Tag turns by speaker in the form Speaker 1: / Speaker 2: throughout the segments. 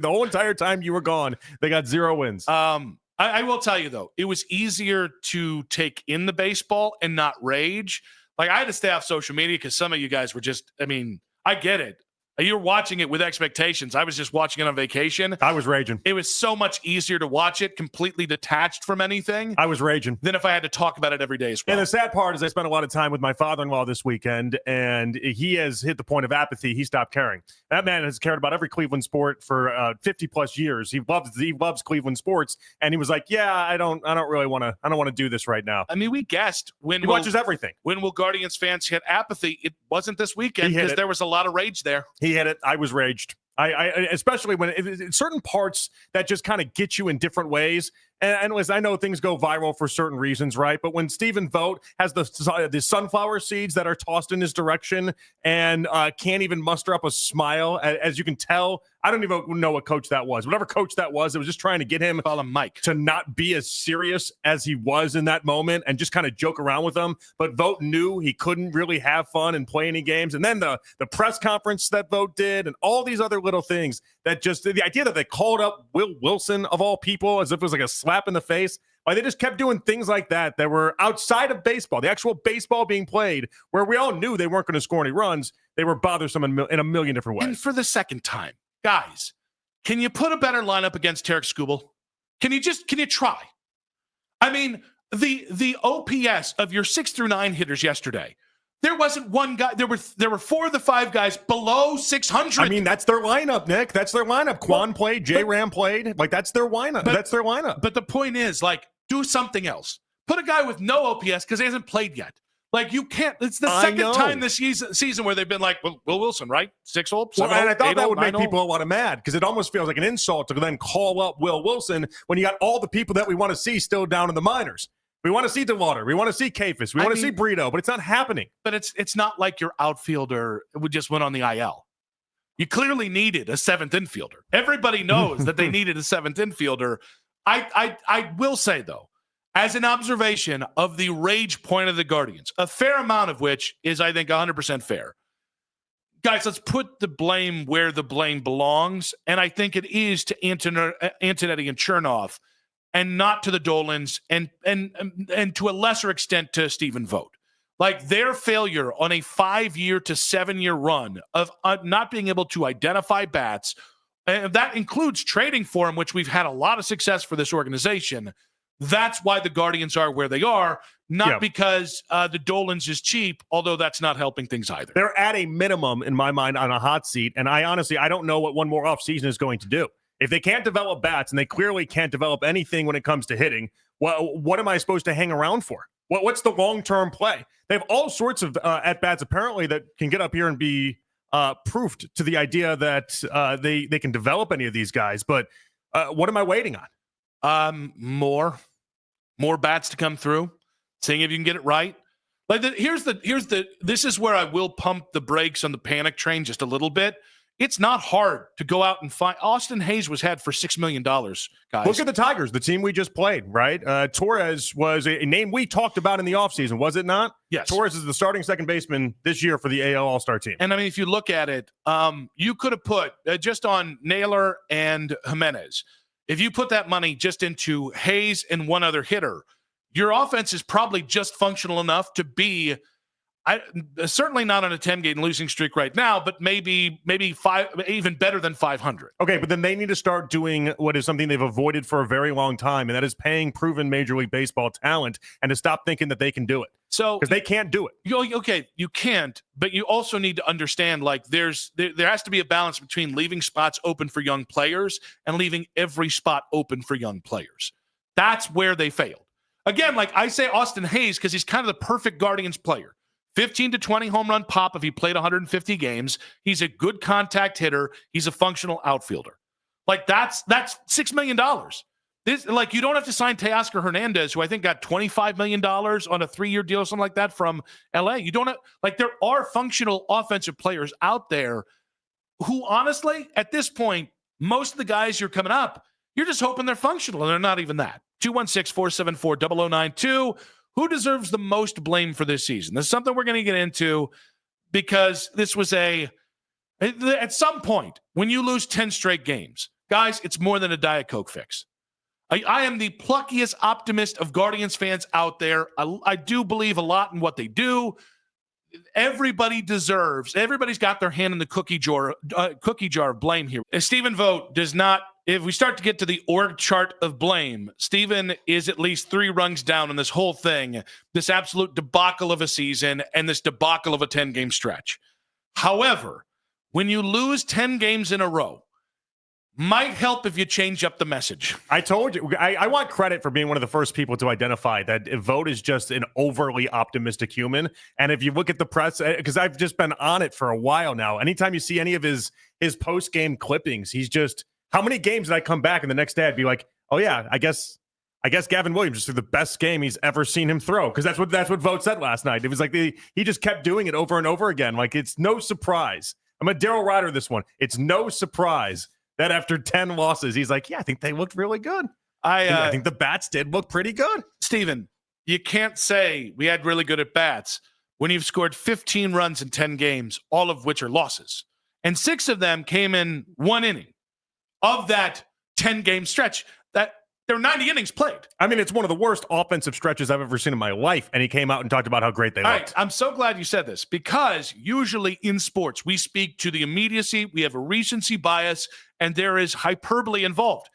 Speaker 1: The whole entire time you were gone, they got 0 wins.
Speaker 2: I will tell you, though, it was easier to take in the baseball and not rage. Like, I had to stay off social media because some of you guys were just, I mean, I get it. You're watching it with expectations. I was just watching it on vacation.
Speaker 1: I was raging.
Speaker 2: It was so much easier to watch it completely detached from anything.
Speaker 1: I was raging.
Speaker 2: Than if I had to talk about it every day as well.
Speaker 1: And the sad part is I spent a lot of time with my father-in-law this weekend, and he has hit the point of apathy. He stopped caring. That man has cared about every Cleveland sport for 50-plus years. He loves Cleveland sports, and he was like, "Yeah, I don't really want to do this right now."
Speaker 2: I mean, we guessed
Speaker 1: he watches everything.
Speaker 2: When will Guardians fans hit apathy? It wasn't this weekend because there was a lot of rage there.
Speaker 1: He hit it. I was raged. I especially when certain parts that just kind of get you in different ways. And listen, I know things go viral for certain reasons, right? But when Stephen Vogt has the sunflower seeds that are tossed in his direction and can't even muster up a smile, as you can tell, I don't even know what coach that was. Whatever coach that was, it was just trying to get him,
Speaker 2: call him Mike,
Speaker 1: to not be as serious as he was in that moment and just kind of joke around with him. But Vogt knew he couldn't really have fun and play any games. And then the press conference that Vogt did and all these other little things that just the idea that they called up Will Wilson of all people as if it was like a slap in the face. Like they just kept doing things like that were outside of baseball, the actual baseball being played, where we all knew they weren't going to score any runs. They were bothersome in a million different ways.
Speaker 2: And for the second time, guys, can you put a better lineup against Tarek Skubal? Can you try? I mean, the OPS of your 6 through 9 hitters yesterday, there wasn't one guy. There were 4 of the 5 guys below 600.
Speaker 1: I mean, that's their lineup, Nick. That's their lineup. Quan played. J-Ram played. Like, that's their lineup. That's their lineup.
Speaker 2: But the point is, like, do something else. Put a guy with no OPS because he hasn't played yet. Like, you can't. It's the second time this season where they've been like, well, Will Wilson, right? 6-0, 7-0,
Speaker 1: and I thought that would make
Speaker 2: 9-0.
Speaker 1: people a lot of mad because it almost feels like an insult to then call up Will Wilson when you got all the people that we want to see still down in the minors. We want to see DeWater. We want to see Kafis. We want to see Brito, but it's not happening.
Speaker 2: But it's not like your outfielder just went on the IL. You clearly needed a 7th infielder. Everybody knows that they needed a 7th infielder. I will say, though, as an observation of the rage point of the Guardians, a fair amount of which is, I think, 100% fair. Guys, let's put the blame where the blame belongs, and I think it is to Antonetti and Chernoff, and not to the Dolans, and to a lesser extent to Stephen Vogt. Like their failure on a 5-year to 7-year run of not being able to identify bats, and that includes trading for him, which we've had a lot of success for this organization. That's why the Guardians are where they are, not because the Dolans is cheap, although that's not helping things either.
Speaker 1: They're at a minimum, in my mind, on a hot seat, and I don't know what one more offseason is going to do. If they can't develop bats, and they clearly can't develop anything when it comes to hitting, what am I supposed to hang around for? What's the long-term play? They have all sorts of at-bats, apparently, that can get up here and be proofed to the idea that they can develop any of these guys. But what am I waiting on?
Speaker 2: More bats to come through, seeing if you can get it right. Like this is where I will pump the brakes on the panic train just a little bit. It's not hard to go out and find. Austin Hayes was had for $6 million, guys.
Speaker 1: Look at the Tigers, the team we just played, right? Torres was a name we talked about in the offseason, was it not?
Speaker 2: Yes.
Speaker 1: Torres is the starting second baseman this year for the AL All-Star team.
Speaker 2: And, I mean, if you look at it, you could have put just on Naylor and Jimenez, if you put that money just into Hayes and one other hitter, your offense is probably just functional enough to be certainly not on a 10-game losing streak right now, but maybe 5, even better than 500.
Speaker 1: Okay, but then they need to start doing what is something they've avoided for a very long time, and that is paying proven Major League Baseball talent and to stop thinking that they can do it. So because they can't do it.
Speaker 2: You can't, but you also need to understand, like, there has to be a balance between leaving spots open for young players and leaving every spot open for young players. That's where they failed. Again, like I say Austin Hayes because he's kind of the perfect Guardians player. 15 to 20 home run pop if he played 150 games. He's a good contact hitter. He's a functional outfielder. Like that's $6 million. Like you don't have to sign Teoscar Hernandez, who I think got $25 million on a 3-year deal or something like that from LA. You don't have, like, there are functional offensive players out there who honestly, at this point, most of the guys you're coming up, you're just hoping they're functional, and they're not even that. 216-474-0092. Who deserves the most blame for this season? This is something we're going to get into because this was at some point, when you lose 10 straight games, Guys, it's more than a Diet Coke fix. I am the pluckiest optimist of Guardians fans out there. I do believe a lot in what they do. Everybody's got their hand in the cookie jar of blame here. Stephen Vogt does not, if we start to get to the org chart of blame, Stephen is at least 3 rungs down on this whole thing, this absolute debacle of a season and this debacle of a 10-game stretch. However, when you lose 10 games in a row, might help if you change up the message.
Speaker 1: I told you, I want credit for being one of the first people to identify that Vogt is just an overly optimistic human. And if you look at the press, because I've just been on it for a while now, anytime you see any of his post-game clippings, he's just, how many games did I come back and the next day I'd be like, oh yeah, I guess Gavin Williams is the best game he's ever seen him throw. Because that's what Vogt said last night. It was like he just kept doing it over and over again. Like, it's no surprise. I'm a Daryl Ryder this one. It's no surprise that after 10 losses, he's like, yeah, I think they looked really good. I think the bats did look pretty good.
Speaker 2: Steven, you can't say we had really good at bats when you've scored 15 runs in 10 games, all of which are losses. And 6 of them came in 1 inning of that 10-game stretch. That there were 90 innings played.
Speaker 1: I mean, it's one of the worst offensive stretches I've ever seen in my life. And he came out and talked about how great they looked.
Speaker 2: Right. I'm so glad you said this, because usually in sports, we speak to the immediacy. We have a recency bias, and there is hyperbole involved.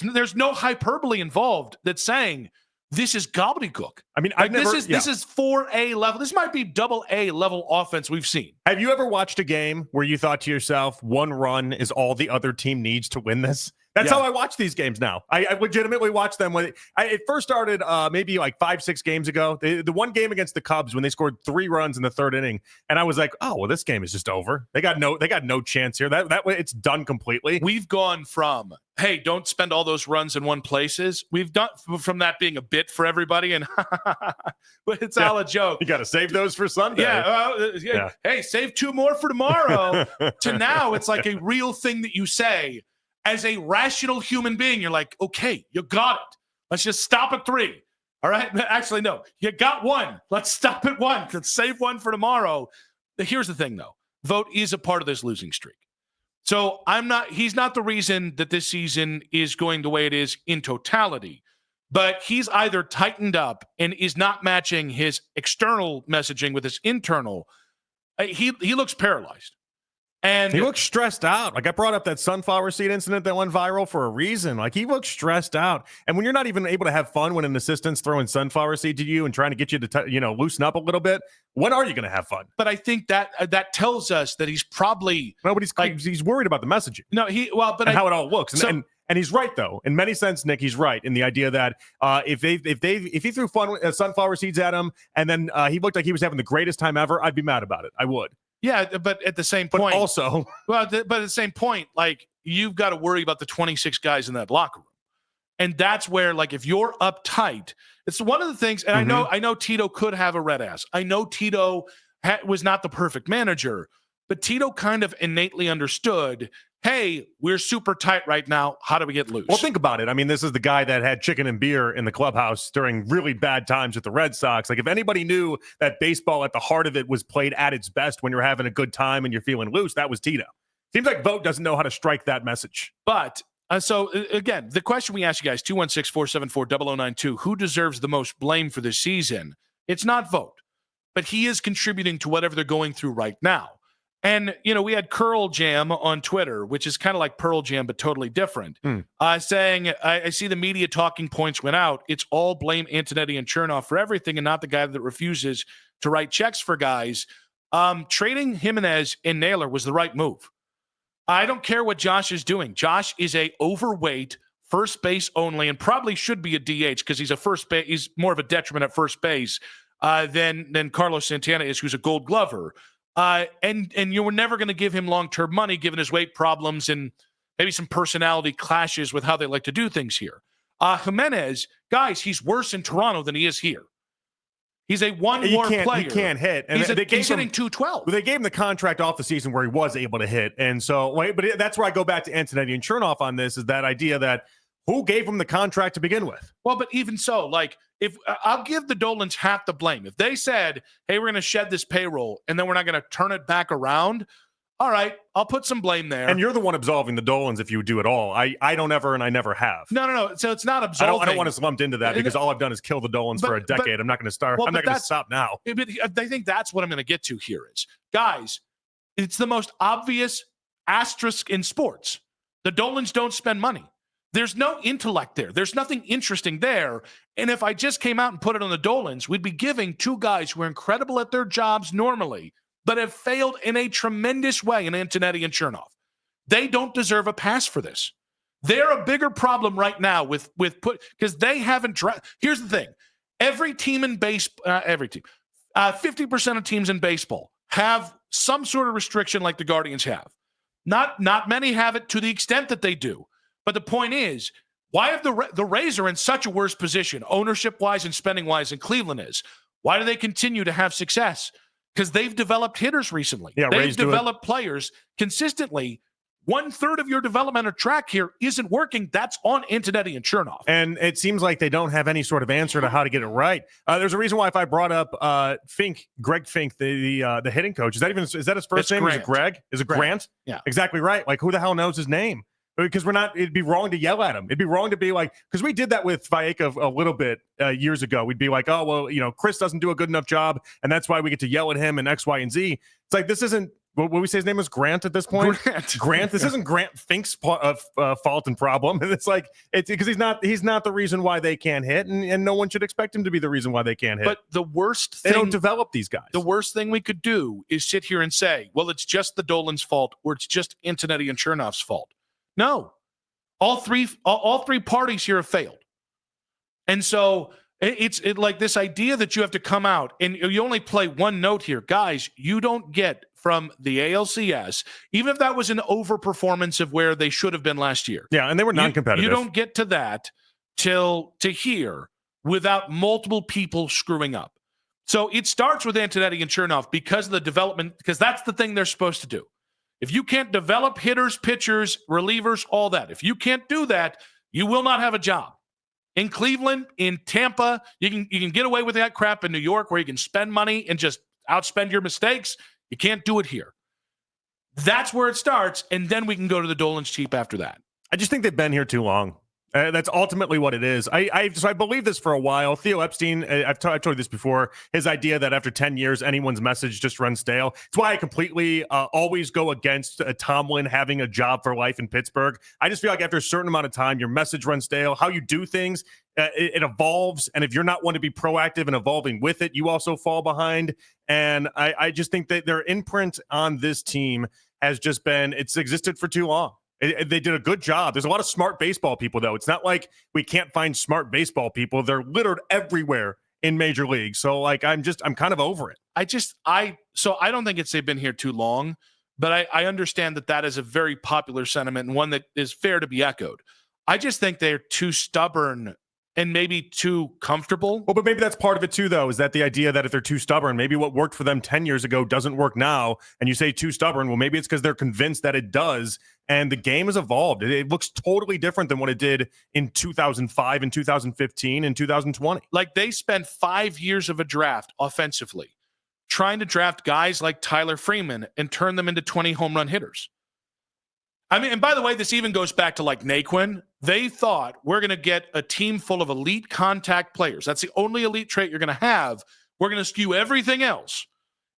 Speaker 2: There's no hyperbole involved that's saying this is gobbledygook.
Speaker 1: I mean,
Speaker 2: this is 4A level. This might be double A level offense we've seen.
Speaker 1: Have you ever watched a game where you thought to yourself, 1 run is all the other team needs to win this? That's how I watch these games now. I legitimately watch them. When it first started maybe like 5-6 games ago. The one game against the Cubs when they scored 3 runs in the 3rd inning, and I was like, oh, well, this game is just over. They got no chance here. That way it's done completely.
Speaker 2: We've gone from, hey, don't spend all those runs in one places. We've done from that being a bit for everybody, and but it's all a joke.
Speaker 1: You got to save those for Sunday.
Speaker 2: Yeah. Hey, save 2 more for tomorrow. To now, it's like a real thing that you say. As a rational human being, you're like, okay, you got it. Let's just stop at 3. All right? Actually, no. You got 1. Let's stop at 1. Let's save 1 for tomorrow. Here's the thing, though. Vogt is a part of this losing streak. So he's not the reason that this season is going the way it is in totality. But he's either tightened up and is not matching his external messaging with his internal. He looks paralyzed. And
Speaker 1: he looks stressed out. Like, I brought up that sunflower seed incident that went viral for a reason. Like, he looks stressed out. And when you're not even able to have fun when an assistant's throwing sunflower seed to you and trying to get you to, loosen up a little bit, when are you going to have fun?
Speaker 2: But I think that tells us that he's probably
Speaker 1: he's worried about the messaging.
Speaker 2: No,
Speaker 1: how it all looks. And he's right, though. In many sense, Nick, he's right in the idea that if he threw sunflower seeds at him and then he looked like he was having the greatest time ever, I'd be mad about it. I would.
Speaker 2: Yeah, but at the same point, but at the same point, like, you've got to worry about the 26 guys in that locker room, and that's where, like, if you're uptight, it's one of the things. And I know Tito could have a red ass. I know Tito was not the perfect manager, but Tito kind of innately understood, hey, we're super tight right now. How do we get loose?
Speaker 1: Well, think about it. I mean, this is the guy that had chicken and beer in the clubhouse during really bad times with the Red Sox. Like, if anybody knew that baseball at the heart of it was played at its best when you're having a good time and you're feeling loose, that was Tito. Seems like Vogt doesn't know how to strike that message.
Speaker 2: But so, again, the question we ask you guys, 216-474-0092, who deserves the most blame for this season? It's not Vogt, but he is contributing to whatever they're going through right now. And, we had Curl Jam on Twitter, which is kind of like Pearl Jam, but totally different, saying, I see the media talking points went out. It's all blame Antonetti and Chernoff for everything and not the guy that refuses to write checks for guys. Trading Jimenez and Naylor was the right move. I don't care what Josh is doing. Josh is a overweight first base only and probably should be a DH because he's he's more of a detriment at first base than Carlos Santana is, who's a Gold Glover. And you were never going to give him long-term money given his weight problems and maybe some personality clashes with how they like to do things here. Jimenez, guys, he's worse in Toronto than he is here. He's a one-war player.
Speaker 1: He can't hit. And
Speaker 2: he's hitting 212.
Speaker 1: They gave him the contract off the season where he was able to hit. And so, but that's where I go back to Antonetti and Chernoff on this, is that idea that who gave him the contract to begin with?
Speaker 2: Well, but even so, like, if I'll give the Dolans half the blame. If they said, hey, we're going to shed this payroll and then we're not going to turn it back around, All right, I'll put some blame there.
Speaker 1: And you're the one absolving the Dolans if you do it all. I don't ever, and I never have.
Speaker 2: No. So it's not absolving.
Speaker 1: I don't want us lumped into that because all I've done is kill the Dolans for a decade. I'm not going to start.
Speaker 2: Well,
Speaker 1: I'm not going to stop now.
Speaker 2: I think that's what I'm going to get to here is, guys, it's the most obvious asterisk in sports. The Dolans don't spend money. There's no intellect there. There's nothing interesting there. And if I just came out and put it on the Dolans, we'd be giving two guys who are incredible at their jobs normally, but have failed in a tremendous way in Antonetti and Chernoff. They don't deserve a pass for this. They're a bigger problem right now with because they haven't. Here's the thing: every team in 50% of teams in baseball have some sort of restriction like the Guardians have. Not many have it to the extent that they do. But the point is, why have the Rays are in such a worse position, ownership-wise and spending-wise, than Cleveland is? Why do they continue to have success? Because they've developed hitters recently.
Speaker 1: Yeah,
Speaker 2: they've developed players consistently. 1/3 of your development track here isn't working. That's on Antonetti and Chernoff.
Speaker 1: And it seems like they don't have any sort of answer to how to get it right. There's a reason why if I brought up Greg Fink, the hitting coach, is that his first name?
Speaker 2: Grant.
Speaker 1: Is it Greg? Is it Grant?
Speaker 2: Yeah.
Speaker 1: Exactly right. Like, who the hell knows his name? Because it'd be wrong to yell at him. It'd be wrong to be like, because we did that with Valleca a little bit years ago. We'd be like, oh, well, Chris doesn't do a good enough job, and that's why we get to yell at him and X, Y, and Z. It's like, this isn't, what we say his name is Grant at this point? Grant. This isn't Grant Fink's fault and problem. And it's like, it's because he's not the reason why they can't hit, and no one should expect him to be the reason why they can't hit.
Speaker 2: But the worst thing,
Speaker 1: they don't develop these guys.
Speaker 2: The worst thing we could do is sit here and say, well, it's just the Dolan's fault, or it's just Antonetti and Chernoff's fault. No. All three parties here have failed. And so it's like this idea that you have to come out and you only play one note here. Guys, you don't get from the ALCS, even if that was an overperformance of where they should have been last year.
Speaker 1: Yeah, and they were non-competitive.
Speaker 2: You don't get to that to here without multiple people screwing up. So it starts with Antonetti and Chernoff because of the development, because that's the thing they're supposed to do. If you can't develop hitters, pitchers, relievers, all that, if you can't do that, you will not have a job. In Cleveland, in Tampa, you can get away with that crap in New York where you can spend money and just outspend your mistakes. You can't do it here. That's where it starts, and then we can go to the Dolan's cheap after that.
Speaker 1: I just think they've been here too long. That's ultimately what it is. So I believe this for a while. Theo Epstein, I've told you this before, his idea that after 10 years, anyone's message just runs stale. It's why I completely always go against Tomlin having a job for life in Pittsburgh. I just feel like after a certain amount of time, your message runs stale. How you do things, it evolves. And if you're not one to be proactive and evolving with it, you also fall behind. And I just think that their imprint on this team has just been, it's existed for too long. They did a good job. There's a lot of smart baseball people, though. It's not like we can't find smart baseball people. They're littered everywhere in major leagues. So, like, I'm kind of over it.
Speaker 2: So I don't think they've been here too long, but I understand that is a very popular sentiment and one that is fair to be echoed. I just think they're too stubborn and maybe too comfortable.
Speaker 1: Well, but maybe that's part of it too, though, is that the idea that if they're too stubborn, maybe what worked for them 10 years ago doesn't work now. And you say too stubborn. Well, maybe it's because they're convinced that it does. And the game has evolved. It looks totally different than what it did in 2005 and 2015 and 2020.
Speaker 2: Like, they spent 5 years of a draft offensively trying to draft guys like Tyler Freeman and turn them into 20 home run hitters. I mean, and by the way, this even goes back to like Naquin. They thought, we're going to get a team full of elite contact players. That's the only elite trait you're going to have. We're going to skew everything else.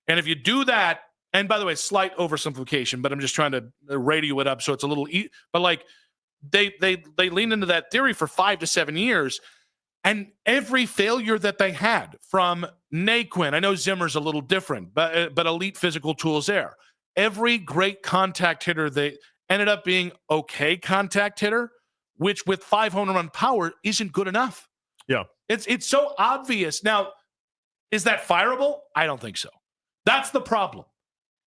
Speaker 2: And if you do that, and by the way, slight oversimplification, but I'm just trying to radio it up so it's a little but like they leaned into that theory for 5 to 7 years, and every failure that they had from Naquin, I know Zimmer's a little different, but elite physical tools there. Every great contact hitter, they ended up being okay contact hitter, which with 5 home run power isn't good enough.
Speaker 1: Yeah.
Speaker 2: It's so obvious. Now, is that fireable? I don't think so. That's the problem.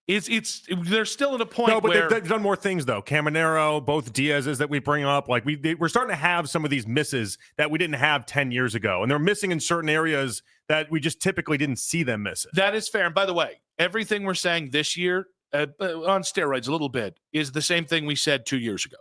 Speaker 2: They're still at a point where
Speaker 1: they've done more things though. Caminero, both Diaz's that we bring up, like we're starting to have some of these misses that we didn't have 10 years ago, and they're missing in certain areas that we just typically didn't see them missing.
Speaker 2: That is fair. And by the way, everything we're saying this year, on steroids a little bit, is the same thing we said 2 years ago.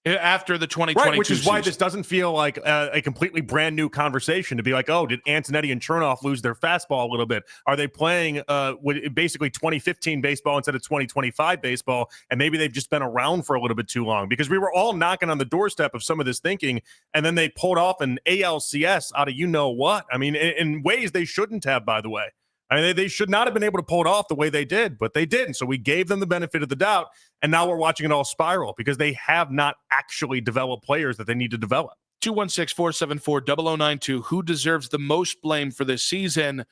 Speaker 2: after the 2022
Speaker 1: right, which is why
Speaker 2: season.
Speaker 1: this doesn't feel like a completely brand new conversation to be like, oh, did Antonetti and Chernoff lose their fastball a little bit? Are they playing with basically 2015 baseball instead of 2025 baseball? And maybe they've just been around for a little bit too long, because we were all knocking on the doorstep of some of this thinking, and then they pulled off an ALCS out of you-know-what. I mean, in ways they shouldn't have, by the way. I mean, they should not have been able to pull it off the way they did, but they did. And so we gave them the benefit of the doubt, and now we're watching it all spiral because they have not actually developed players that they need to develop.
Speaker 2: 216-474-0092. Who deserves the most blame for this season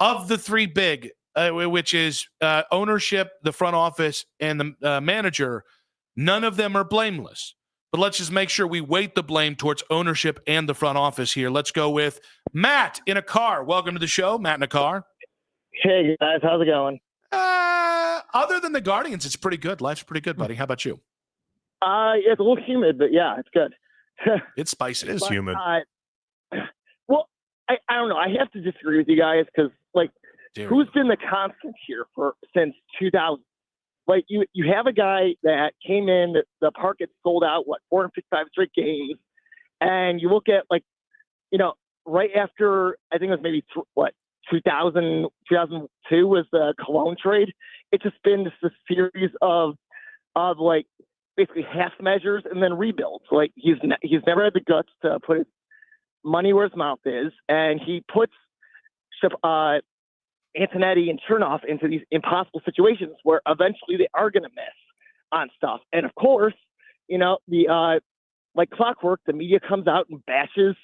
Speaker 2: of the three big, which is ownership, the front office, and the manager? None of them are blameless. But let's just make sure we weight the blame towards ownership and the front office here. Let's go with Matt in a car. Welcome to the show, Matt in a car.
Speaker 3: Hey, guys. How's it going?
Speaker 2: Other than the Guardians, it's pretty good. Life's pretty good, buddy. How about you?
Speaker 3: It's a little humid, but yeah, it's good.
Speaker 2: It's spicy.
Speaker 1: It is humid.
Speaker 3: Well, I don't know. I have to disagree with you guys because, like, who's been the constant here since 2000? Like, you have a guy that came in, the park gets sold out, 455 straight games, and you look at, like, right after, I think it was maybe 2002 was the Cologne trade. It's just been just a series of like basically half measures and then rebuilds. Like he's never had the guts to put his money where his mouth is, and he puts Antonetti and Chernoff into these impossible situations where eventually they are going to miss on stuff. And of course, like clockwork, the media comes out and bashes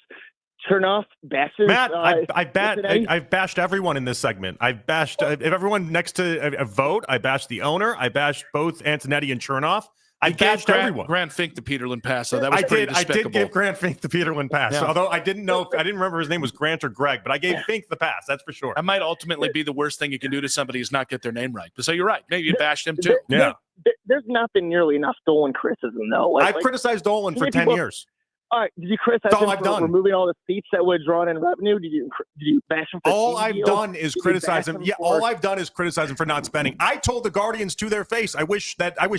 Speaker 3: Chernoff, bashes
Speaker 1: Matt. I've bashed everyone in this segment. I've bashed everyone next to a vote. I bashed the owner. I bashed both Antonetti and Chernoff. I bashed everyone.
Speaker 2: Grant Fink the Peterlin pass, so that was pretty despicable.
Speaker 1: I did give Grant Fink the Peterlin pass, although I didn't remember his name was Grant or Greg, but I gave Fink the pass. That's for sure.
Speaker 2: That might ultimately be the worst thing you can do to somebody is not get their name right. So you're right. Maybe you bashed him too.
Speaker 3: There's not been nearly enough Dolan criticism, though.
Speaker 1: I've criticized Dolan for 10 years.
Speaker 3: All right. Did you criticize him for removing all the seats that would draw in revenue? Did you bash him for
Speaker 1: all I've done is criticize him? Yeah, all I've done is criticize him for not spending. I told the Guardians to their face, I wish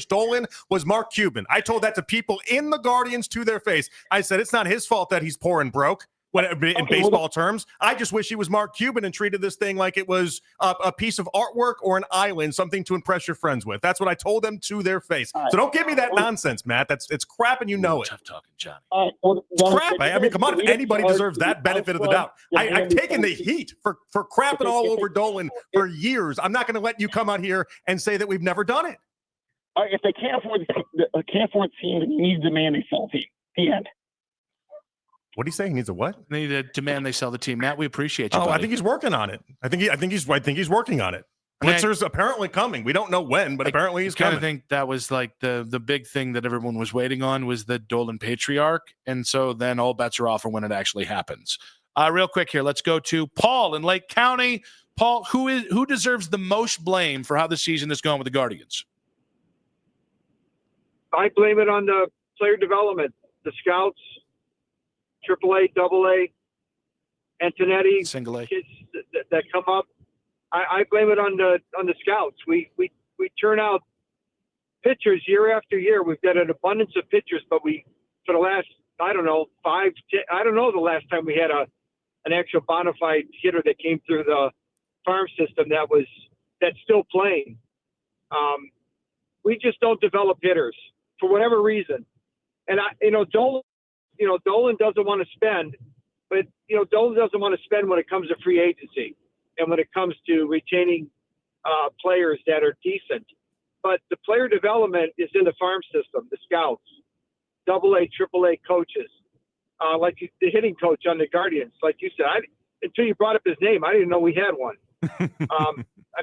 Speaker 1: Dolan was Mark Cuban. I told that to people in the Guardians to their face. I said it's not his fault that he's poor and broke. In baseball terms, I just wish he was Mark Cuban and treated this thing like it was a piece of artwork or an island, something to impress your friends with. That's what I told them to their face. So don't give me that nonsense, Matt. It's crap, and you know it.
Speaker 2: Tough talking, Johnny.
Speaker 1: It's crap. I mean, come on. If anybody deserves that benefit of the doubt, I've taken the heat for crapping all over Dolan for years. I'm not going to let you come out here and say that we've never done it.
Speaker 3: All right, if they can't afford the team, then you need to demand they sell the team. The end.
Speaker 1: What do you say? He needs a what?
Speaker 2: They need to demand they sell the team. Matt, we appreciate you.
Speaker 1: Oh, buddy. I think he's working on it. I think he's working on it. Blitzer's apparently coming. We don't know when, but apparently he's coming.
Speaker 2: I think that was like the big thing that everyone was waiting on was the Dolan patriarch, and so then all bets are off for when it actually happens. Real quick here, let's go to Paul in Lake County. Paul, who deserves the most blame for how the season has gone with the Guardians?
Speaker 4: I blame it on the player development, the scouts. AAA, AA, Antonetti,
Speaker 2: Single A,
Speaker 4: kids that come up. I blame it on the scouts. We turn out pitchers year after year. We've got an abundance of pitchers, but for the last the last time we had an actual bona fide hitter that came through the farm system that's still playing. We just don't develop hitters for whatever reason, and Dolan doesn't want to spend, but Dolan doesn't want to spend when it comes to free agency and when it comes to retaining players that are decent. But the player development is in the farm system, the scouts, AA, AAA coaches, like the hitting coach on the Guardians. Like you said, until you brought up his name, I didn't know we had one. I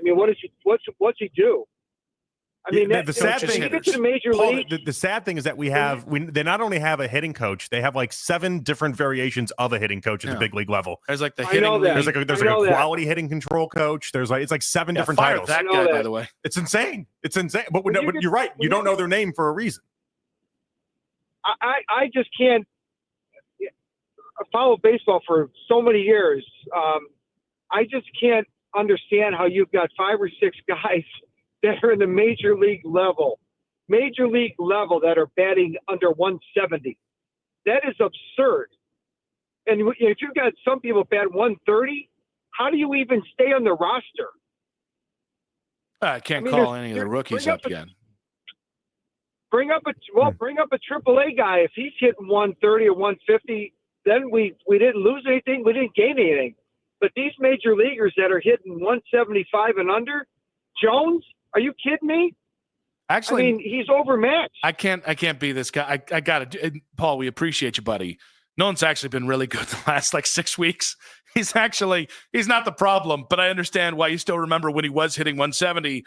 Speaker 4: mean, what's he do? I mean,
Speaker 1: the sad thing,
Speaker 4: the
Speaker 1: sad thing is that they not only have a hitting coach, they have like 7 different variations of a hitting coach at the big league level.
Speaker 2: There's like the hitting.
Speaker 1: There's like a quality hitting control coach. It's like 7 different titles.
Speaker 2: That guy, by the way,
Speaker 1: it's insane. It's insane. But you're right. You don't know their name for a reason.
Speaker 4: I just can't follow baseball for so many years. I just can't understand how you've got 5 or 6 guys that are in the major league level major league level that are batting under 170. That is absurd. And if you've got some people bat 130, how do you even stay on the roster?
Speaker 2: I can't call any of the rookies up yet.
Speaker 4: Bring up a AAA guy. If he's hitting 130 or 150, then we didn't lose anything. We didn't gain anything. But these major leaguers that are hitting 175 and under, Jones, are you kidding me?
Speaker 2: Actually,
Speaker 4: I mean, he's overmatched.
Speaker 2: I can't be this guy. I got to, Paul, we appreciate you, buddy. Nolan's actually been really good the last 6 weeks. He's not the problem, but I understand why you still remember when he was hitting 170.